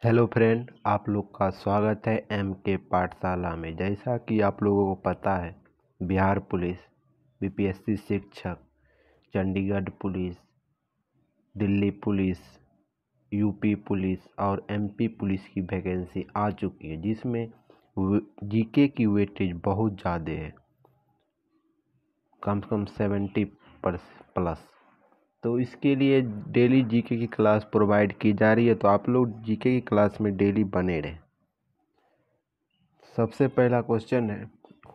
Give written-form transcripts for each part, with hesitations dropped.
Hello friend, आप लोग का स्वागत है एम.के. पाठशाला में। जैसा कि आप लोगों को पता है, बिहार पुलिस, बीपीएससी शिक्षक, Chandigarh police, Delhi police, UP police और एमपी पुलिस की वैकेंसी आ चुकी है, जिसमें जीके की वेटेज बहुत ज़्यादा है, कम से कम 70 प्लस। तो इसके लिए डेली जीके की क्लास प्रोवाइड की जा रही है, तो आप लोग जीके की क्लास में डेली बने रहें। सबसे पहला क्वेश्चन है,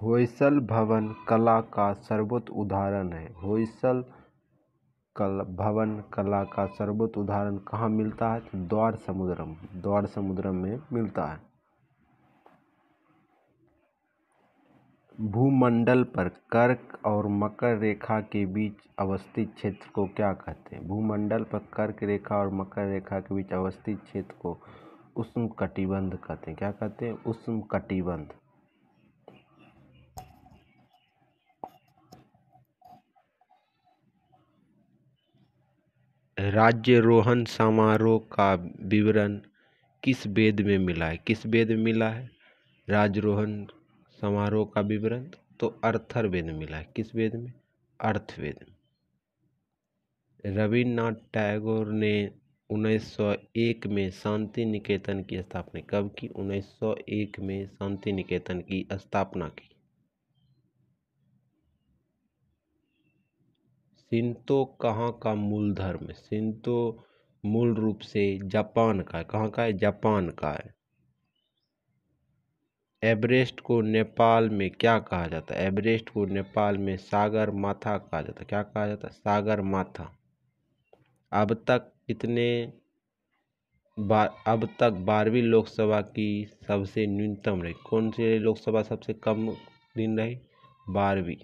होयसल भवन कला का सर्वोत्तम उदाहरण है। होयसल भवन कला का सर्वोत्तम उदाहरण कहाँ मिलता है? तो द्वार समुद्रम में मिलता है। भूमंडल पर कर्क और मकर रेखा के बीच अवस्थित क्षेत्र को क्या कहते हैं? भूमंडल पर कर्क रेखा और मकर रेखा के बीच अवस्थित क्षेत्र को उष्णकटिबंध कहते हैं। क्या कहते हैं? उष्णकटिबंध। राज्यारोहण समारोह का विवरण किस वेद में मिला है? किस वेद में मिला है राज्यारोहण समारोह का विवरण? तो अर्थर्ववेद में मिला है। किस वेद में? अर्थवेद में। रविन्द्रनाथ टैगोर ने 1901 में शांति निकेतन की स्थापना कब की? 1901 में शांति निकेतन की स्थापना की। शिंतो कहाँ का मूल धर्म है? शिंतो मूल रूप से जापान का है। कहाँ का है? जापान का है। एवरेस्ट को नेपाल में क्या कहा जाता है? एवरेस्ट को नेपाल में सागर माथा कहा जाता है। क्या कहा जाता है? सागर माथा। अब तक 12वीं लोकसभा की सबसे न्यूनतम रही? कौन सी लोकसभा सबसे कम दिन रही? 12वीं।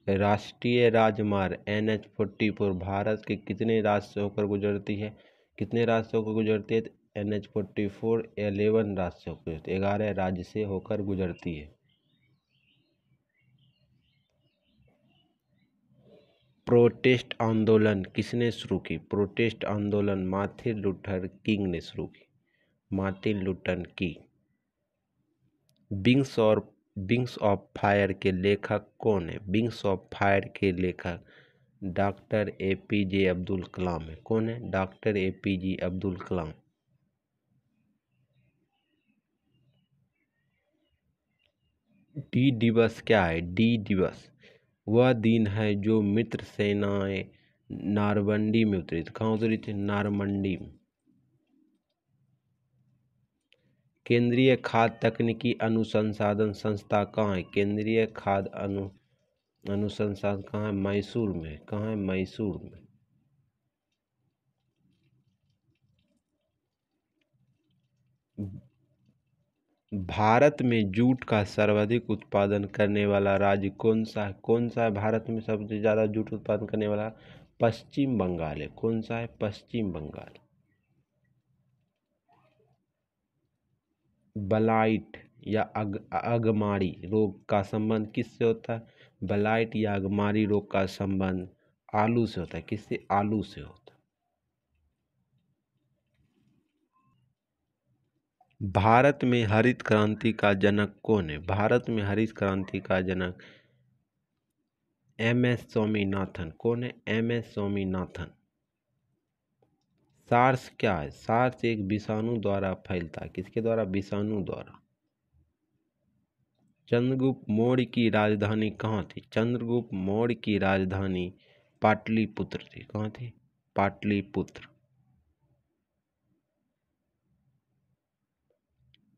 राष्ट्रीय राजमार्ग NH-44 भारत के कितने राज्य से होकर गुजरती है? कितने राज्य से होकर गुजरती है? NH-44 11 राज्य से होकर गुजरती है। 11 राज्य से होकर गुजरती है। प्रोटेस्ट आंदोलन किसने शुरू की? प्रोटेस्ट आंदोलन मार्टिन लूथर किंग ने शुरू की। Martin Luther king. Wings of fire के लेखक कौन है? विंग्स ऑफ फायर के लेखक डॉक्टर APJ अब्दुल कलाम है। कौन है? Doctor APJ Abdul Kalam. D दिवस क्या है? डी दिवस वह दिन है जो मित्र सेनाएं नारमंडी में उतरी थी। कहाँ उतरी थी? नारमंडी में। केंद्रीय खाद्य तकनीकी अनुसंधान संस्था कहाँ है? केंद्रीय खाद्य अनुसंधान कहाँ है? मैसूर में। कहाँ है? मैसूर में। भारत में जूट का सर्वाधिक उत्पादन करने वाला राज्य कौन सा है? कौन सा है भारत में सबसे ज़्यादा जूट उत्पादन करने वाला? पश्चिम बंगाल है। कौन सा है? पश्चिम बंगाल। ब्लाइट या अगमारी रोग का संबंध किससे होता है? ब्लाइट या अगमारी रोग का संबंध आलू से होता है। किससे? आलू से होता है। भारत में हरित क्रांति का जनक कौन है? भारत में हरित क्रांति का जनक MS स्वामीनाथन। कौन है? MS स्वामीनाथन। सार्स क्या है? सार्स एक विषाणु द्वारा फैलता है। किसके द्वारा? विषाणु द्वारा। चंद्रगुप्त मौर्य की राजधानी कहाँ थी? चंद्रगुप्त मौर्य की राजधानी पाटलिपुत्र थी। कहाँ थी? पाटलिपुत्र।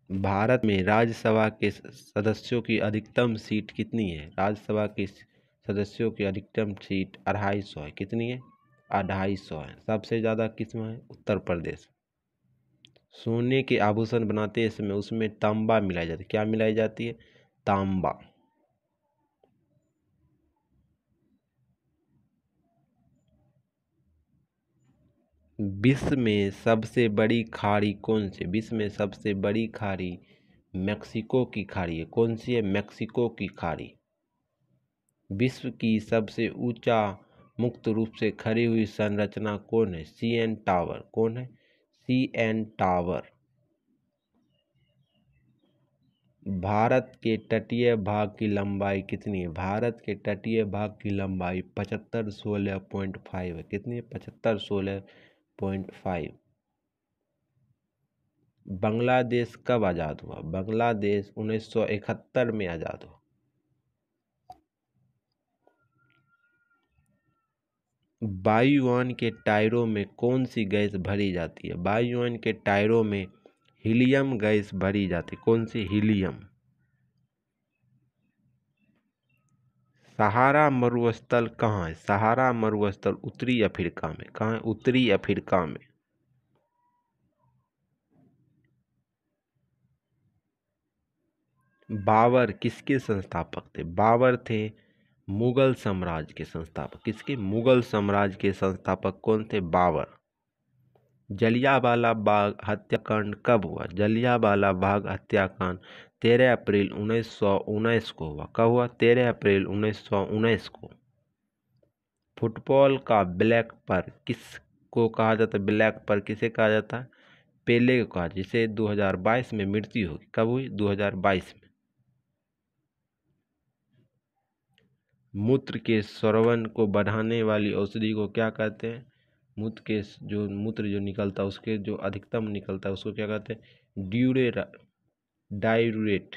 भारत में राज्यसभा के सदस्यों की अधिकतम सीट कितनी है? राज्यसभा के सदस्यों की अधिकतम सीट 250 है। कितनी है? 250 है। सबसे ज़्यादा किसमें है? उत्तर प्रदेश। सोने के आभूषण बनाते समय उसमें तांबा मिलाई जाती है। क्या मिलाई जाती है? तांबा। विश्व में सबसे बड़ी खाड़ी कौन सी? विश्व में सबसे बड़ी खाड़ी मैक्सिको की खाड़ी है। कौन सी है? मैक्सिको की खाड़ी। विश्व की सबसे ऊंचा मुक्त रूप से खड़ी हुई संरचना कौन है? CN tower. कौन है? CN tower. भारत के तटीय भाग की लंबाई कितनी है? भारत के तटीय भाग की लंबाई 7516.5 है। कितनी है? 7516.5। बांग्लादेश कब आज़ाद हुआ? बांग्लादेश 1971 में आज़ाद हुआ। वायुयान के टायरों में कौन सी गैस भरी जाती है? वायुयान के टायरों में हीलियम गैस भरी जाती है। कौन सी? हीलियम। सहारा मरुस्थल कहाँ है? सहारा मरुस्थल उत्तरी अफ्रीका में। कहाँ है? उत्तरी अफ्रीका में। बाबर किसके संस्थापक थे? बाबर थे मुगल साम्राज्य के संस्थापक। किसके? मुगल साम्राज्य के संस्थापक कौन थे? बाबर। जलियांवाला बाग हत्याकांड कब हुआ? जलियांवाला बाग हत्याकांड 13 अप्रैल 1919 को हुआ। कब हुआ? 13 अप्रैल 1919 को। फुटबॉल का ब्लैक पर किसको कहा जाता है? ब्लैक पर किसे कहा जाता है? पेले को कहा, जिसे 2022 में मृत्यु होगी। कब हुई? 2022 में। मूत्र के स्रवण को बढ़ाने वाली औषधि को क्या कहते हैं? मूत्र जो निकलता है, उसके जो अधिकतम निकलता है, उसको क्या कहते हैं? डायूरेटिक।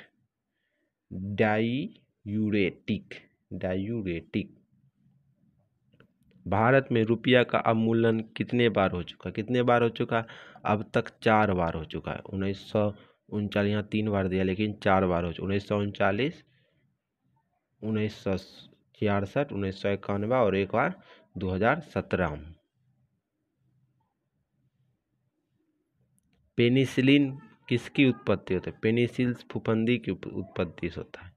भारत में रुपया का अवमूल्यन कितने बार हो चुका? कितने बार हो चुका? अब तक 4 बार हो चुका है। 1939, यहाँ 3 बार दिया, लेकिन 4 बार हो चुका। 1939, 1966, 1991 और एक बार 2017 में। पेनिसिलिन किसकी उत्पत्ति होती है? पेनिसिलिन फफूंदी की उत्पत्ति से होता है।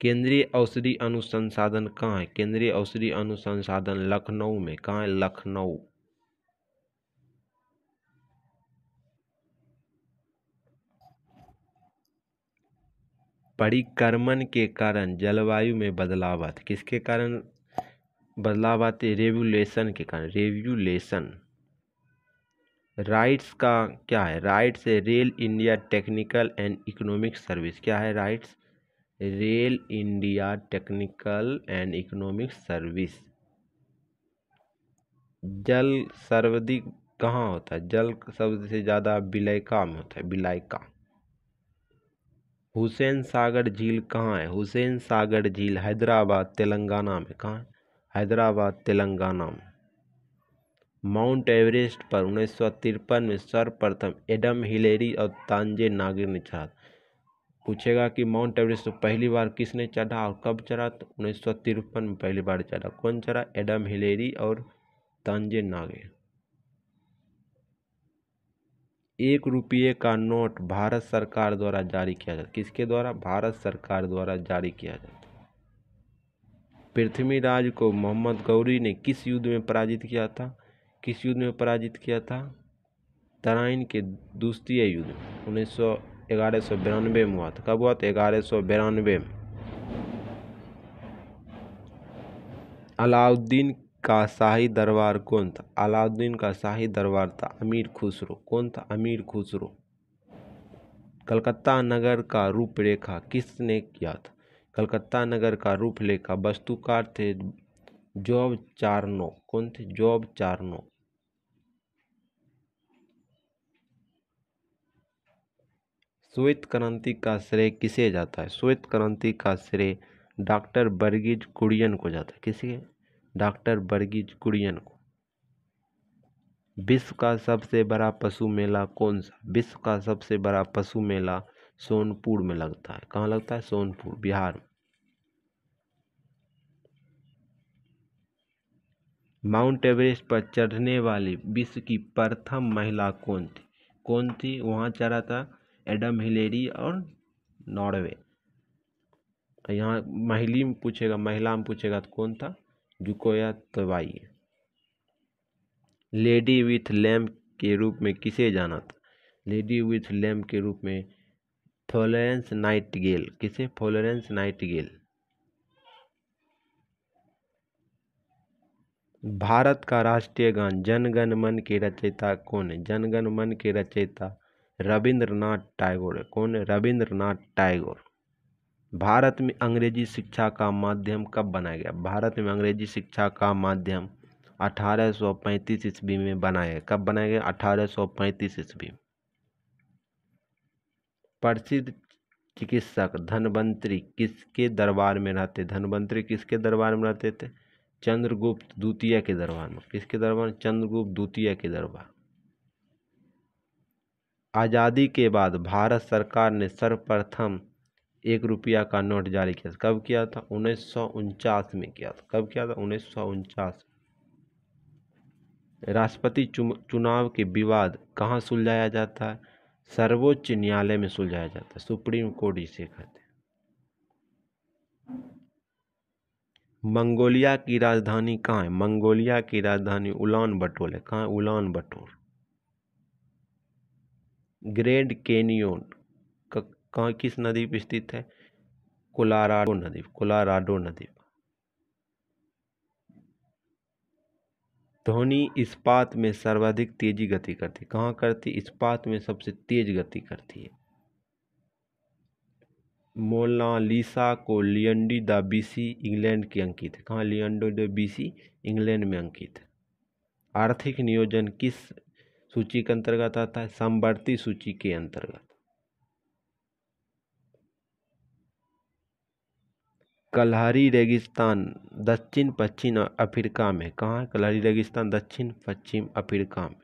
केंद्रीय औषधि अनुसंधान कहाँ है? केंद्रीय औषधि अनुसंधान लखनऊ में। कहाँ है? लखनऊ। परिक्रमण के कारण जलवायु में बदलाव आते। किसके कारण बदलाव आते? रेवुलेशन के कारण। रेवुलेशन। राइट्स का क्या है? राइट्स है rail India technical and economic service. क्या है rights? Rail India technical and economic service. जल सर्वाधिक कहाँ होता है? जल सबसे ज्यादा विलायका में होता है। विलायका। हुसैन सागर झील कहाँ है? हुसैन सागर झील हैदराबाद तेलंगाना में। कहाँ है? हैदराबाद तेलंगाना में। माउंट एवरेस्ट पर 1953 में सर्वप्रथम एडम हिलेरी और तांजे नागिर ने चढ़ा। पूछेगा कि माउंट एवरेस्ट तो पहली बार किसने चढ़ा और कब चढ़ा? तो 1953 में पहली बार चढ़ा। कौन चढ़ा? एडम हिलेरी और तांजे नागिर। 1 रुपये का नोट भारत सरकार द्वारा जारी किया जाता। किसके द्वारा? भारत सरकार द्वारा जारी किया जाता। पृथ्वीराज को मोहम्मद गौरी ने किस युद्ध में पराजित किया था? किस युद्ध में पराजित किया था? तराइन के दूसरी युद्ध 1192 में हुआ था। कब हुआ था? 1192 में। अलाउद्दीन का शाही दरबार कौन था? अलाउद्दीन का शाही दरबार था अमीर खुसरो। कौन था? अमीर खुसरो। कलकत्ता नगर का रूपरेखा किसने किया था? कलकत्ता नगर का रूपरेखा वास्तुकार थे जॉब चार्नो। कौन थे? जॉब चार्नो। श्वेत क्रांति का श्रेय किसे जाता है? श्वेत क्रांति का श्रेय डॉक्टर वर्गीज कुरियन को जाता है। किसे? डॉक्टर वर्गीज कुरियन को। विश्व का सबसे बड़ा पशु मेला कौन सा? विश्व का सबसे बड़ा पशु मेला सोनपुर में लगता है। कहाँ लगता है? सोनपुर, बिहार में। माउंट एवरेस्ट पर चढ़ने वाली विश्व की प्रथम महिला कौन थी? कौन थी? वहाँ चढ़ा था एडम हिलेरी और नॉर्वे। यहाँ महिला में पूछेगा तो कौन था? जुकोया तबाई। लेडी विथ लैम्प के रूप में किसे जाना था? लेडी विथ लैम्प के रूप में फ्लोरेंस नाइटिंगेल, किसे? Florence Nightingale. भारत का राष्ट्रीय गान जन गण मन के रचयिता कौन है? जन गण मन के रचयिता रविंद्रनाथ टैगोर है। कौन है? रविंद्रनाथ टैगोर। भारत में अंग्रेजी शिक्षा का माध्यम कब बनाया गया? भारत में अंग्रेजी शिक्षा का माध्यम 1835 ईस्वी में बनाया गया। कब बनाया गया? 1835 ईस्वी। प्रसिद्ध चिकित्सक धन्वंतरि किसके दरबार में रहते? धन्वंतरि किसके दरबार में रहते थे? चंद्रगुप्त द्वितीय के दरबार में। किसके दरबार? चंद्रगुप्त द्वितीय के दरबार। आज़ादी के बाद भारत सरकार ने सर्वप्रथम 1 रुपया का नोट जारी किया। कब किया था? 1949 में किया था। कब किया था? 1949। राष्ट्रपति चुनाव के विवाद कहाँ सुलझाया जाता है? सर्वोच्च न्यायालय में सुलझाया जाता है। सुप्रीम कोर्ट इसे कहते हैं। मंगोलिया की राजधानी कहाँ है? मंगोलिया की राजधानी उलान बटोर है। कहाँ है? उलान बटोर। ग्रैंड कैनियन कहाँ किस नदी पर स्थित है? कोलोराडो नदी। कोलोराडो नदी। ध्वनि इस्पात में सर्वाधिक तेजी गति करती है। कहाँ करती? इस्पात में सबसे तेज गति करती है। मोनालिसा को लियोनार्डो दा विंसी इंग्लैंड की अंकित है। कहाँ? लियोनार्डो दा विंसी इंग्लैंड में अंकित है। आर्थिक नियोजन किस सूची के अंतर्गत आता है? समवर्ती सूची के अंतर्गत। कलहरी रेगिस्तान दक्षिण पश्चिम अफ्रीका में। कहाँ है कलहरी रेगिस्तान? दक्षिण पश्चिम अफ्रीका में।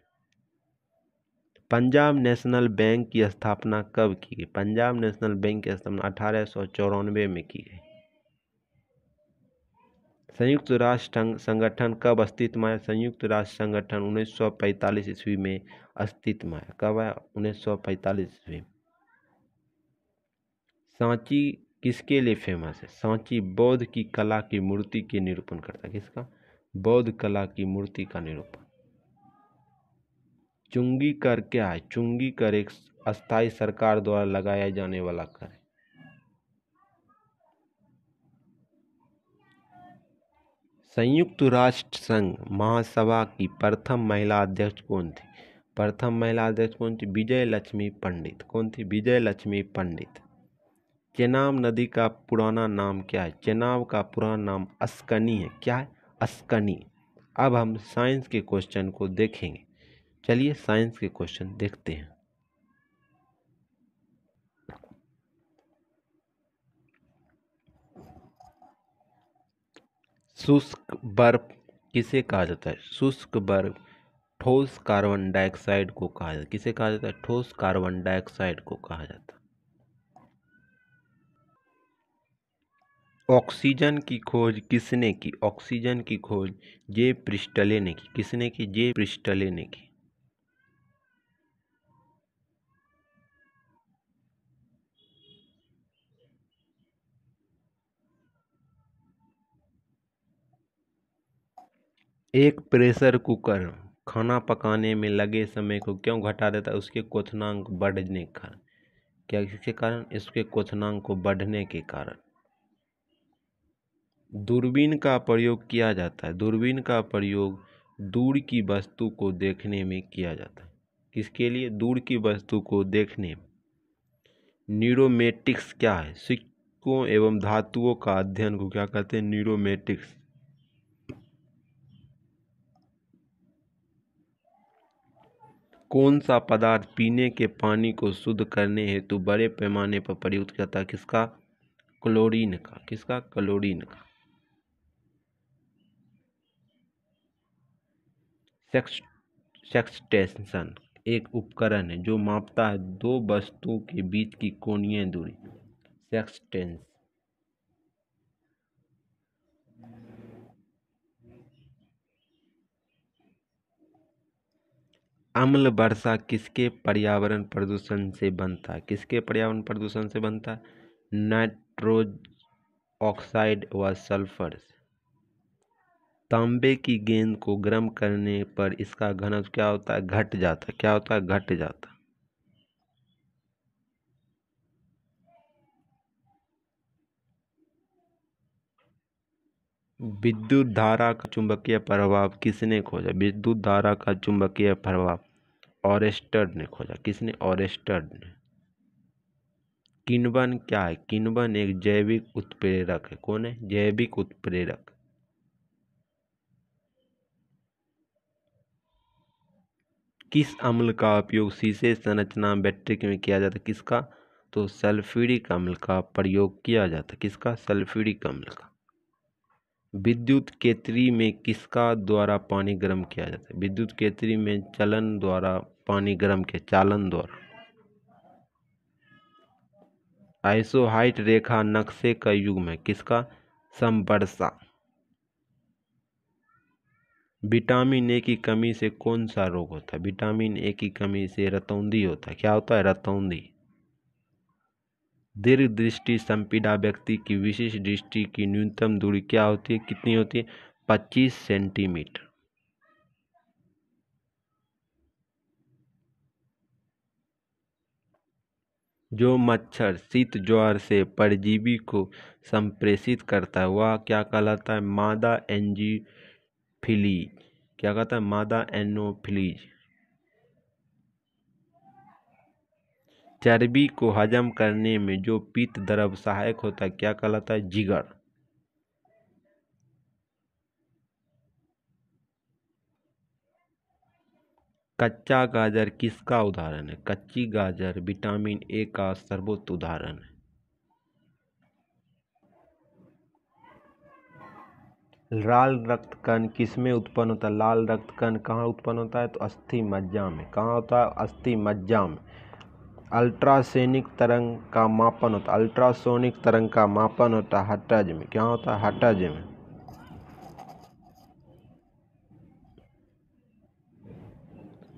पंजाब नेशनल बैंक की स्थापना कब की गई? पंजाब नेशनल बैंक की स्थापना 1894 में की गई। संयुक्त राष्ट्र संगठन कब अस्तित्व में आया? संयुक्त राष्ट्र संगठन 1945 ईस्वी में अस्तित्व में आया। कब आया? 1945 ईस्वी। सांची किसके लिए फेमस है? सांची बौद्ध की कला की मूर्ति के निरूपण करता है। किसका? बौद्ध कला की मूर्ति का निरूपण। चुंगी कर क्या है? चुंगी कर एक अस्थायी सरकार द्वारा लगाया जाने वाला कर है। संयुक्त राष्ट्र संघ महासभा की प्रथम महिला अध्यक्ष कौन थी? प्रथम महिला अध्यक्ष कौन थी? विजय लक्ष्मी पंडित। कौन थी? विजय लक्ष्मी पंडित। चेनाब नदी का पुराना नाम क्या है? चेनाब का पुराना नाम अस्कनी है। क्या है? अस्कनी। अब हम साइंस के क्वेश्चन को देखेंगे। चलिए साइंस के क्वेश्चन देखते हैं। शुष्क बर्फ किसे कहा जाता है? शुष्क बर्फ ठोस कार्बन डाइऑक्साइड को कहा जाता है। किसे कहा जाता है? ठोस कार्बन डाइऑक्साइड को कहा जाता है। ऑक्सीजन की खोज किसने की? ऑक्सीजन की खोज जे प्रिस्टले ने की। किसने की? जे प्रिस्टले ने की। एक प्रेशर कुकर खाना पकाने में लगे समय को क्यों घटा देता है? उसके क्वथनांक बढ़ने के कारण। क्या किसके कारण? इसके क्वथनांक को बढ़ने के कारण। दूरबीन का प्रयोग किया जाता है। दूरबीन का प्रयोग दूर की वस्तु को देखने में किया जाता है। किसके लिए? दूर की वस्तु को देखने में। न्यूरोमेटिक्स क्या है? सिक्कों एवं धातुओं का अध्ययन को क्या कहते हैं? न्यूरोमेटिक्स। कौन सा पदार्थ पीने के पानी को शुद्ध करने हेतु बड़े पैमाने पर प्रयुक्त किया जाता है? किसका? क्लोरीन का। किसका? क्लोरीन का। सेक्सटेंशन एक उपकरण है जो मापता है दो वस्तुओं के बीच की कोणीय दूरी। सेक्सटेंस। अम्ल वर्षा किसके पर्यावरण प्रदूषण से बनता है? किसके पर्यावरण प्रदूषण से बनता है? नाइट्रोजन ऑक्साइड व सल्फर से। तांबे की गेंद को गर्म करने पर इसका घनत्व क्या होता है? घट जाता है। क्या होता है? घट जाता है। विद्युत धारा का चुंबकीय प्रभाव किसने खोजा? विद्युत धारा का चुंबकीय प्रभाव ऑरेस्टेड ने खोजा। किसने? ऑरेस्टेड ने। किण्वन क्या है? किण्वन एक जैविक उत्प्रेरक है। कौन है? जैविक उत्प्रेरक। किस अम्ल का उपयोग शीशे संरचना बैटरी में किया जाता है? किसका? तो सल्फ्यूरिक अम्ल का प्रयोग किया जाता है। किसका? सल्फ्यूरिक अम्ल का। विद्युत केतली में किसका द्वारा पानी गर्म किया जाता है? विद्युत केतली में चलन द्वारा पानी गर्म किया, चालन द्वारा। आइसोहाइट रेखा नक्शे का युग्म है। किसका? समवर्षा। विटामिन ए की कमी से कौन सा रोग होता है? विटामिन ए की कमी से रतौंधी होता है। क्या होता है? रतौंधी। दीर्घ दृष्टि संपीड़ा व्यक्ति की विशिष्ट दृष्टि की न्यूनतम दूरी क्या होती है? कितनी होती है? 25 सेंटीमीटर। जो मच्छर शीत ज्वर से परजीवी को संप्रेषित करता है वह क्या कहलाता है? मादा एनोफिलीज। क्या कहता है? मादा एनोफिलीज। चर्बी को हजम करने में जो पीत द्रव सहायक होता है क्या कहलाता है? जिगर। कच्चा गाजर किसका उदाहरण है? कच्ची गाजर विटामिन ए का सर्वोत्तम उदाहरण है। लाल रक्त कण किसमें उत्पन्न होता है? लाल रक्त कण कहाँ उत्पन्न होता है? तो अस्थि मज्जा में। कहाँ होता है? अस्थि मज्जा में। अल्ट्रासोनिक तरंग का मापन होता है। अल्ट्रासोनिक तरंग का मापन होता है हर्ट्ज में। क्या होता है? हर्ट्ज में।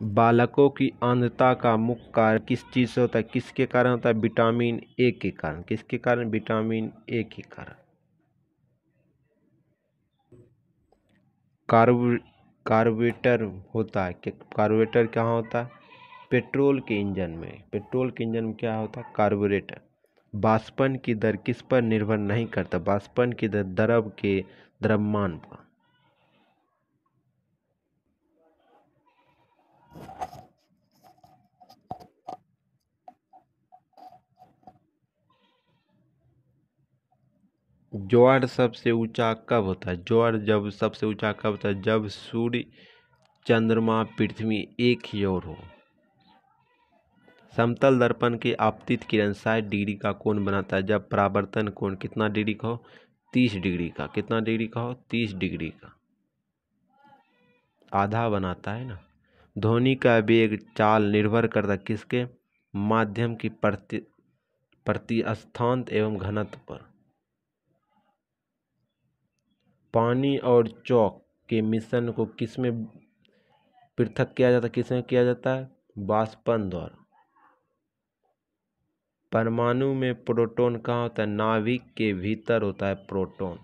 बालकों की अंधता का मुख्य कारण किस चीज से होता है? किसके कारण होता है? विटामिन ए के कारण। किसके कारण? विटामिन ए के कारण। कार्बोरेटर होता है। कार्बोरेटर कहाँ होता है? पेट्रोल के इंजन में। पेट्रोल के इंजन में क्या होता है? कार्बोरेटर। वाष्पन की दर किस पर निर्भर नहीं करता? वाष्पन की दर द्रव के द्रव्यमान पर। ज्वार सबसे ऊंचा कब होता है? ज्वार जब सबसे ऊंचा कब होता है? जब सूर्य चंद्रमा पृथ्वी एक ही ओर हो। समतल दर्पण की आपतित किरण 60 डिग्री का कोण बनाता है जब परावर्तन कोण कितना डिग्री का हो? 30 डिग्री का। कितना डिग्री का हो? 30 डिग्री का। आधा बनाता है ना। ध्वनि का वेग चाल निर्भर करता है किसके? माध्यम की प्रतिस्थान एवं घनत्व पर। पानी और चौक के मिश्रण को किसमें पृथक किया जाता है? किसमें किया जाता है? वाष्पन द्वारा। परमाणु में प्रोटॉन कहाँ होता है? नाभिक के भीतर होता है प्रोटॉन।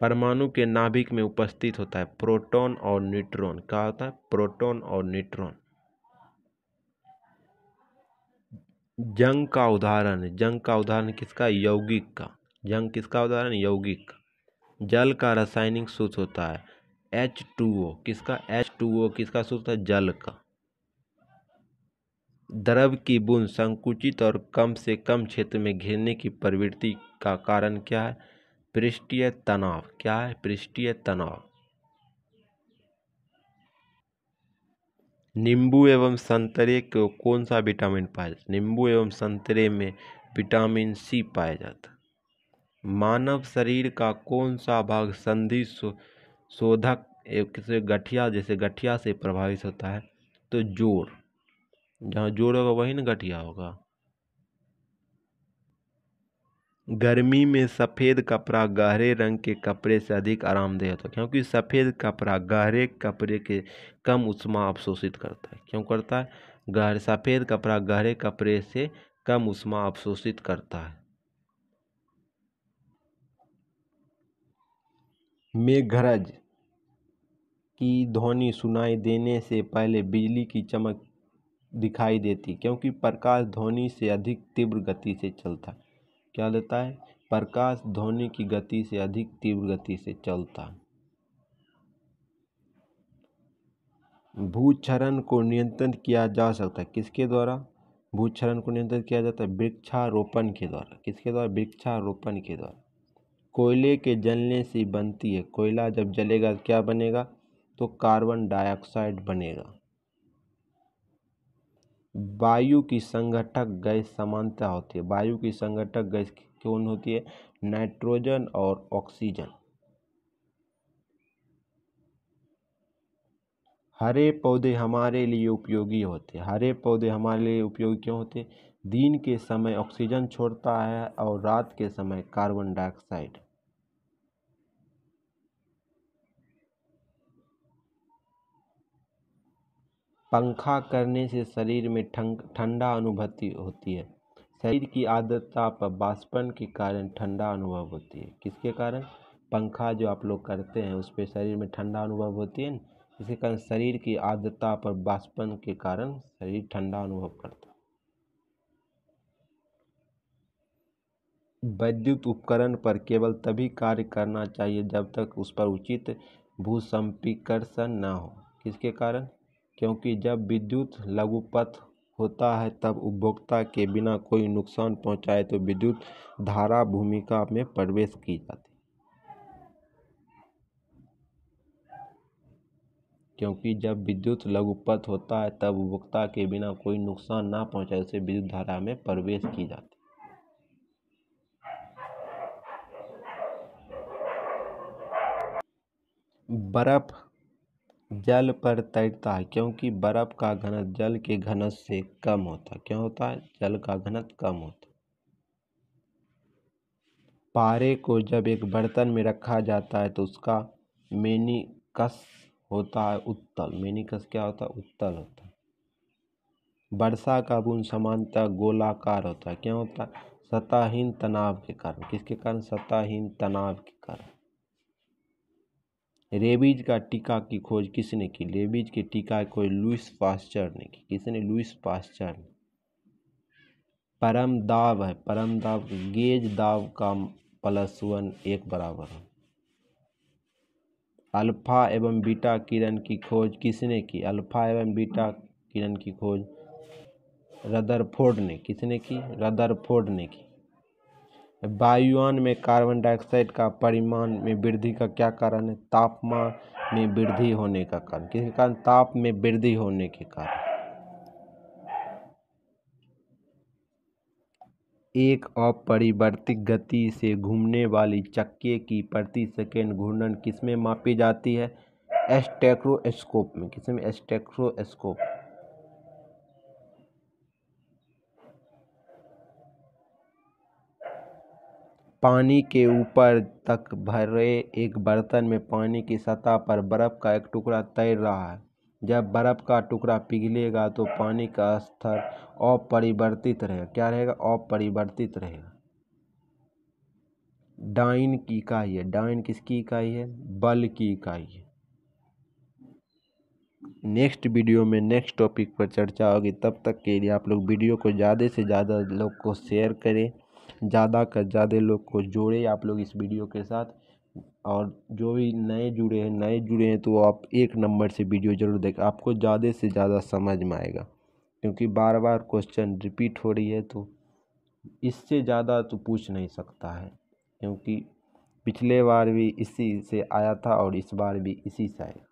परमाणु के नाभिक में उपस्थित होता है प्रोटॉन और न्यूट्रॉन। क्या होता है? प्रोटॉन और न्यूट्रॉन। जंग का उदाहरण है। जंग का उदाहरण किसका? यौगिक का। जंग किसका उदाहरण? यौगिक का। जल का रासायनिक सूत्र होता है H2O। किसका? H2O किसका सूत्र है? जल का। द्रव की बूंद संकुचित और कम से कम क्षेत्र में घेरने की प्रवृत्ति का कारण क्या है? पृष्ठीय तनाव। क्या है? पृष्ठीय तनाव। नींबू एवं संतरे को कौन सा विटामिन पाया जाता है? नींबू एवं संतरे में विटामिन सी पाया जाता है। मानव शरीर का कौन सा भाग संधि शोधक एवं गठिया जैसे गठिया से प्रभावित होता है? तो जोड़। जहाँ जोड़ होगा वही ना गठिया होगा। गर्मी में सफ़ेद कपड़ा गहरे रंग के कपड़े से अधिक आरामदेह होता है क्योंकि सफ़ेद कपड़ा गहरे कपड़े के कम ऊष्मा अवशोषित करता है। क्यों करता है? सफ़ेद कपड़ा गहरे कपड़े से कम ऊष्मा अवशोषित करता है। मेघरज की ध्वनि सुनाई देने से पहले बिजली की चमक दिखाई देती क्योंकि प्रकाश ध्वनि से अधिक तीव्र गति से चलता है। क्या लेता है? प्रकाश ध्वनि की गति से अधिक तीव्र गति से चलता है। भूक्षरण को नियंत्रित किया जा सकता है किसके द्वारा? भूक्षरण को नियंत्रित किया जाता है वृक्षारोपण के द्वारा। किसके द्वारा? वृक्षारोपण के द्वारा। कोयले के जलने से बनती है, कोयला जब जलेगा क्या बनेगा? तो कार्बन डाइऑक्साइड बनेगा। वायु की संघटक गैस समानता होती है। वायु की संघटक गैस कौन होती है? नाइट्रोजन और ऑक्सीजन। हरे पौधे हमारे लिए उपयोगी होते हैं। हरे पौधे हमारे लिए उपयोगी क्यों होते? दिन के समय ऑक्सीजन छोड़ता है और रात के समय कार्बन डाइऑक्साइड। पंखा करने से शरीर में ठंडा अनुभूति होती है। शरीर की आर्द्रता पर वाष्पन के कारण ठंडा अनुभव होती है। किसके कारण? पंखा जो आप लोग करते हैं उस पर शरीर में ठंडा अनुभव होती है। इसके कारण शरीर की आर्द्रता पर वाष्पन के कारण शरीर ठंडा अनुभव करता है। विद्युत उपकरण पर केवल तभी कार्य करना चाहिए जब तक उस पर उचित भूसंपीकर्षण न हो। किसके कारण? क्योंकि जब विद्युत लघुपथ होता है तब उपभोक्ता के बिना कोई नुकसान पहुंचाए तो विद्युत धारा भूमिका में प्रवेश की जाती है। क्योंकि जब विद्युत लघुपथ होता है तब उपभोक्ता के बिना कोई नुकसान ना पहुंचाए उसे विद्युत धारा में प्रवेश की जाती है। बर्फ जल पर तैरता है क्योंकि बर्फ का घनत्व जल के घनत्व से कम होता है। क्यों होता है? जल का घनत्व कम होता है। पारे को जब एक बर्तन में रखा जाता है तो उसका मेनिकस होता है उत्तल। मेनिकस क्या होता है? उत्तल होता है। वर्षा का बूंद सामान्यतः गोलाकार होता है। क्यों होता है? सतहीन तनाव के कारण। किसके कारण? सतहीन तनाव के कारण। रेबीज का टीका की खोज किसने की? रेबीज के टीका की खोज लुईस पास्चर ने की। किसने? लुईस पास्चर ने। परम दाब है, परम दाब गेज दाब का +1 1 बराबर है। अल्फा एवं बीटा किरण की खोज किसने की? अल्फा एवं बीटा किरण की खोज रदरफोर्ड ने। किसने की? रदरफोर्ड ने की। वायुयान में कार्बन डाइऑक्साइड का परिमाण में वृद्धि का क्या कारण है? तापमान में वृद्धि होने का कारण। किसके कारण? ताप में वृद्धि होने के कारण। एक अपरिवर्तित गति से घूमने वाली चक्के की प्रति सेकंड घूर्णन किसमें मापी जाती है? स्टेथोस्कोप में। किसमें? स्टेथोस्कोप। पानी के ऊपर तक भरे एक बर्तन में पानी की सतह पर बर्फ का एक टुकड़ा तैर रहा है। जब बर्फ का टुकड़ा पिघलेगा तो पानी का स्तर अपरिवर्तित रहेगा। क्या रहेगा? अपरिवर्तित रहेगा। डाइन की इकाई है। डाइन किसकी इकाई है? बल की इकाई है। नेक्स्ट वीडियो में नेक्स्ट टॉपिक पर चर्चा होगी। तब तक के लिए आप लोग वीडियो को ज़्यादा से ज़्यादा लोग को शेयर करें, ज़्यादा कर ज़्यादा लोग को जोड़े आप लोग इस वीडियो के साथ। और जो भी नए जुड़े हैं तो आप 1 नंबर से वीडियो ज़रूर देखें, आपको ज़्यादा से ज़्यादा समझ में आएगा। क्योंकि बार बार क्वेश्चन रिपीट हो रही है तो इससे ज़्यादा तो पूछ नहीं सकता है। क्योंकि पिछले बार भी इसी से आया था और इस बार भी इसी से आएगा।